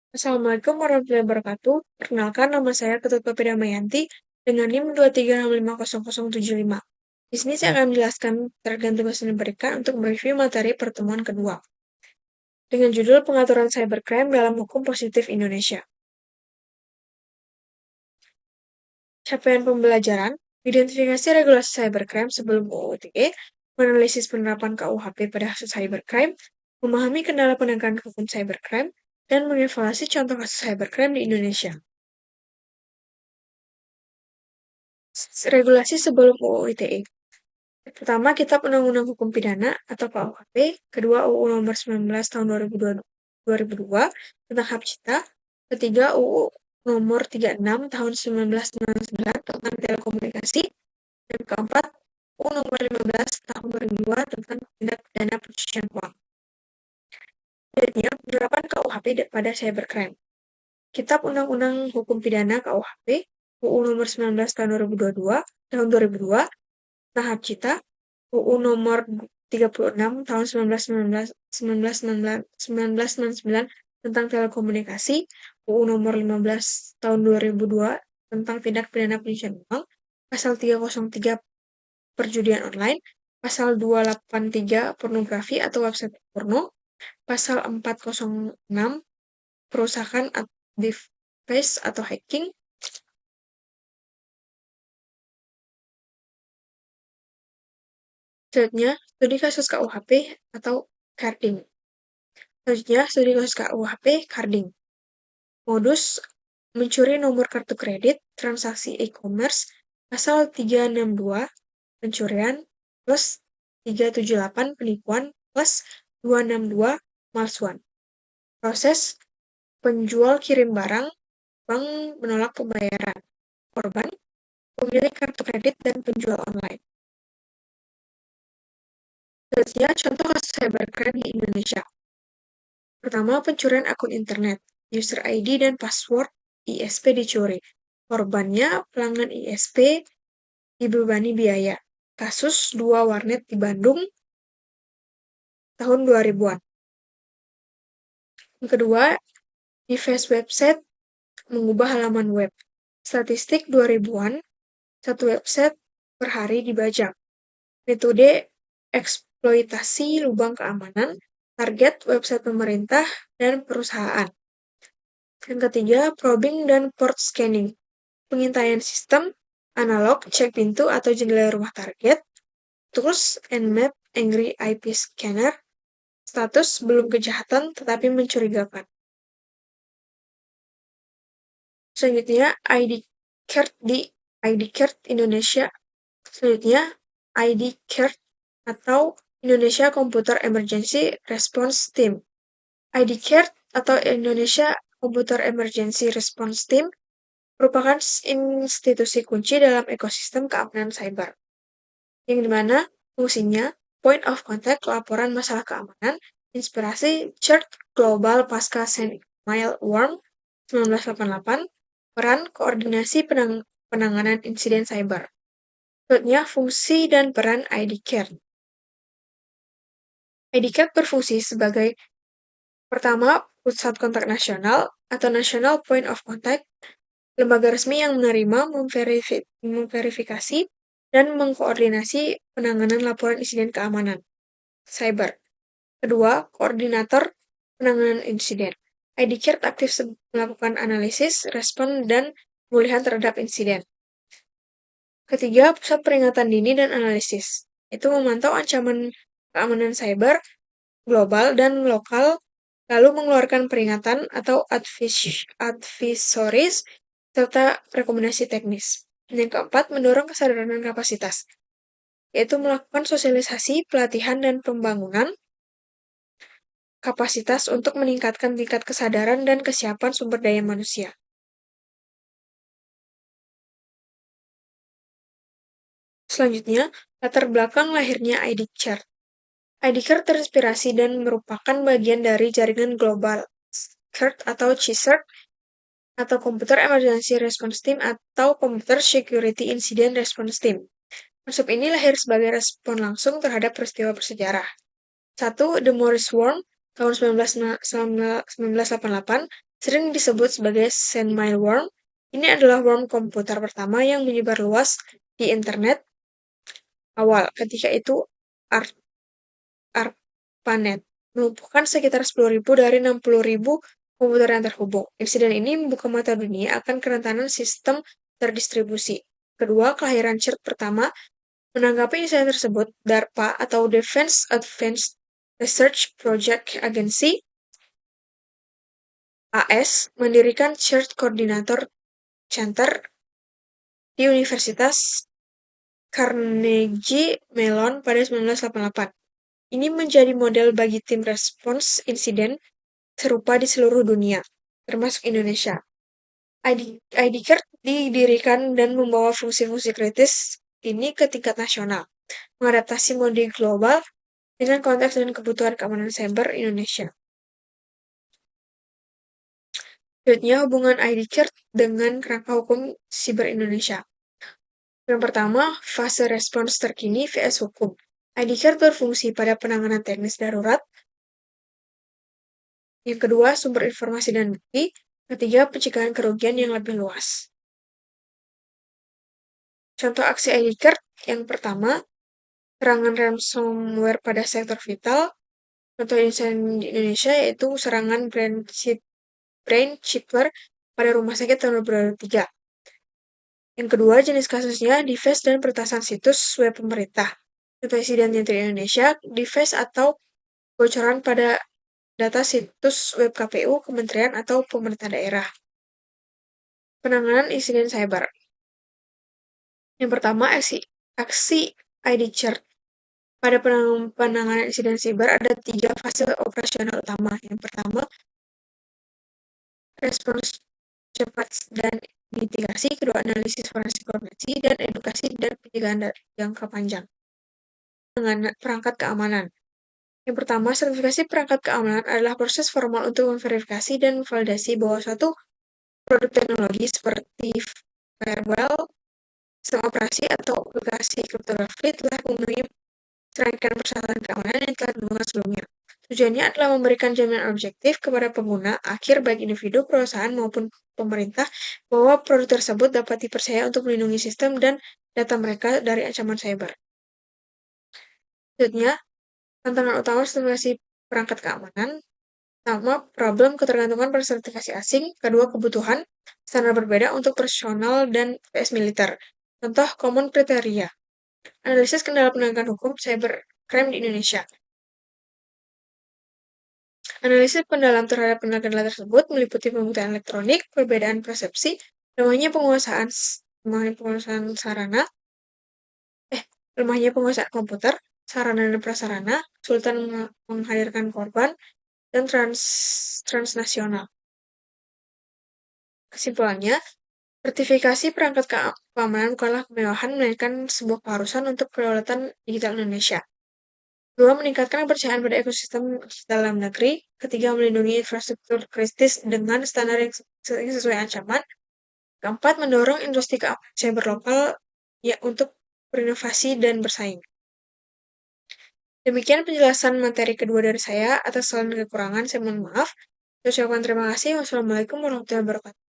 Assalamualaikum warahmatullahi wabarakatuh. Perkenalkan, nama saya Ketut Papi Damayanti dengan NIM 2365075. Di sini saya akan menjelaskan terkait tugas yang diberikan untuk mereview materi pertemuan kedua dengan judul Pengaturan Cybercrime dalam Hukum Positif Indonesia. Capaian pembelajaran, identifikasi regulasi cybercrime sebelum UU ITE, menganalisis penerapan KUHP pada kasus cybercrime, memahami kendala penegakan hukum cybercrime, dan mengevaluasi contoh kasus cybercrime di Indonesia. Regulasi sebelum UU ITE. Pertama, Kitab Undang-Undang Hukum Pidana atau KUHP. Kedua, UU Nomor 19 Tahun 2002 tentang hak cipta. Ketiga, UU Nomor 36 Tahun 1999 tentang telekomunikasi. Dan keempat, UU Nomor 15 Tahun 2002 tentang tindak pidana pencucian uang. Selanjutnya, penerapan KUHP pada cybercrime. Kitab Undang-Undang Hukum Pidana KUHP, UU Nomor 19 Tahun 2002 tentang hak cipta, UU Nomor 36 Tahun 1999 tentang telekomunikasi, UU Nomor 15 Tahun 2002 tentang tindak pidana pencucian uang, Pasal 303 perjudian online, Pasal 283 pornografi atau website porno, Pasal 406 perusakan device atau hacking. Selanjutnya, studi kasus KUHP atau carding. Selanjutnya, studi kasus KUHP carding. Modus mencuri nomor kartu kredit, transaksi e-commerce, pasal 362 pencurian, plus 378 penipuan, plus 262 malsuan. Proses penjual kirim barang, bank menolak pembayaran. Korban, pemilik kartu kredit dan penjual online. Selanjutnya, contoh kasus cybercrime di Indonesia. Pertama, pencurian akun internet. User ID dan password ISP dicuri. Korbannya pelanggan ISP dibebani biaya. Kasus 2 warnet di Bandung tahun 2000-an. Yang kedua, device website mengubah halaman web. Statistik 2000-an, satu website per hari dibajak. Metode eksploitasi lubang keamanan, target website pemerintah dan perusahaan. Yang ketiga, probing dan port scanning. Pengintaian sistem, analog, cek pintu atau jendela rumah target, tools and map angry IP scanner, status belum kejahatan tetapi mencurigakan. Selanjutnya, ID card di ID card Indonesia. Selanjutnya, ID card atau Indonesia Computer Emergency Response Team. ID card atau Indonesia Computer Emergency Response Team merupakan institusi kunci dalam ekosistem keamanan cyber, yang dimana fungsinya point of contact laporan masalah keamanan, inspirasi Chart Global pasca Mailworm 1988, peran koordinasi penanganan insiden cyber. Selanjutnya, fungsi dan peran ID Card. ID Card berfungsi sebagai pertama, pusat kontak nasional atau National Point of Contact, lembaga resmi yang menerima, memverifikasi, dan mengkoordinasi penanganan laporan insiden keamanan cyber. Kedua, koordinator penanganan insiden. ID Card aktif melakukan analisis, respon, dan pemulihan terhadap insiden. Ketiga, pusat peringatan dini dan analisis. Itu memantau ancaman keamanan cyber global dan lokal, lalu mengeluarkan peringatan atau advisories serta rekomendasi teknis. Yang keempat, mendorong kesadaran dan kapasitas, yaitu melakukan sosialisasi, pelatihan, dan pembangunan kapasitas untuk meningkatkan tingkat kesadaran dan kesiapan sumber daya manusia. Selanjutnya, latar belakang lahirnya ID Card. ID Card terinspirasi dan merupakan bagian dari jaringan global CERT atau CISERT atau Computer Emergency Response Team atau Computer Security Incident Response Team. Konsep ini lahir sebagai respon langsung terhadap peristiwa bersejarah. 1. The Morris Worm tahun 1988 sering disebut sebagai sandmireworm. Ini adalah worm komputer pertama yang menyebar luas di internet awal. Ketika itu, ARPANET melumpuhkan sekitar 10.000 dari 60.000 komputer yang terhubung. Insiden ini membuka mata dunia akan kerentanan sistem terdistribusi. Kedua, kelahiran CERT pertama. Menanggapi insiden tersebut, DARPA atau Defense Advanced Research Project Agency (AS) mendirikan CERT Coordinator Center di Universitas Carnegie Mellon pada 1988. Ini menjadi model bagi tim respons insiden serupa di seluruh dunia, termasuk Indonesia. IDCART didirikan dan membawa fungsi-fungsi kritis ini ke tingkat nasional, mengadaptasi mode global dengan konteks dan kebutuhan keamanan cyber Indonesia. Selanjutnya, hubungan IDCART dengan kerangka hukum siber Indonesia. Yang pertama, fase respons terkini vs hukum. IDCART berfungsi pada penanganan teknis darurat. Yang kedua, sumber informasi dan bukti. Ketiga, pencegahan kerugian yang lebih luas. Contoh aksi IDCART yang pertama, serangan ransomware pada sektor vital. Contoh insiden di Indonesia yaitu serangan Brainchipper pada rumah sakit tahun 2003. Yang kedua, jenis kasusnya device dan peretasan situs web pemerintah. Contoh insiden di Indonesia, device atau bocoran pada data situs web KPU, kementerian, atau pemerintah daerah. Penanganan insiden cyber. Yang pertama, aksi IDCART. Pada penanganan insiden cyber ada 3 fase operasional utama. Yang pertama, respons cepat dan mitigasi. Kedua, analisis forensik koordinasi, dan edukasi dan pencegahan jangka panjang. Perangkat keamanan. Yang pertama, sertifikasi perangkat keamanan adalah proses formal untuk memverifikasi dan memvalidasi bahwa suatu produk teknologi seperti firewall, sistem operasi, atau aplikasi kriptografi telah memenuhi serangkaian persyaratan keamanan yang telah ditentukan sebelumnya. Tujuannya adalah memberikan jaminan objektif kepada pengguna akhir baik individu, perusahaan, maupun pemerintah bahwa produk tersebut dapat dipercaya untuk melindungi sistem dan data mereka dari ancaman cyber. Selanjutnya, tantangan utama sertifikasi perangkat keamanan. Pertama, problem ketergantungan pada sertifikasi asing. Kedua, kebutuhan standar berbeda untuk personal dan PS militer. Contoh common kriteria. Analisis kendala penegakan hukum cybercrime di Indonesia. Analisis pendalam terhadap kendala tersebut meliputi pembuktian elektronik, perbedaan persepsi, lemahnya penguasaan komputer, sarana dan prasarana, kesulitan menghadirkan korban, dan transnasional. Kesimpulannya, sertifikasi perangkat keamanan bukanlah kemewahan, melainkan sebuah keharusan untuk kedaulatan digital Indonesia. Kedua, meningkatkan kepercayaan pada ekosistem digital dalam negeri. Ketiga, melindungi infrastruktur kritis dengan standar yang sesuai ancaman. Keempat, mendorong industri keamanan cyber lokal untuk berinovasi dan bersaing. Demikian penjelasan materi kedua dari saya. Atas kesalahan dan kekurangan, saya mohon maaf. Saya ucapkan terima kasih. Wassalamualaikum warahmatullahi wabarakatuh.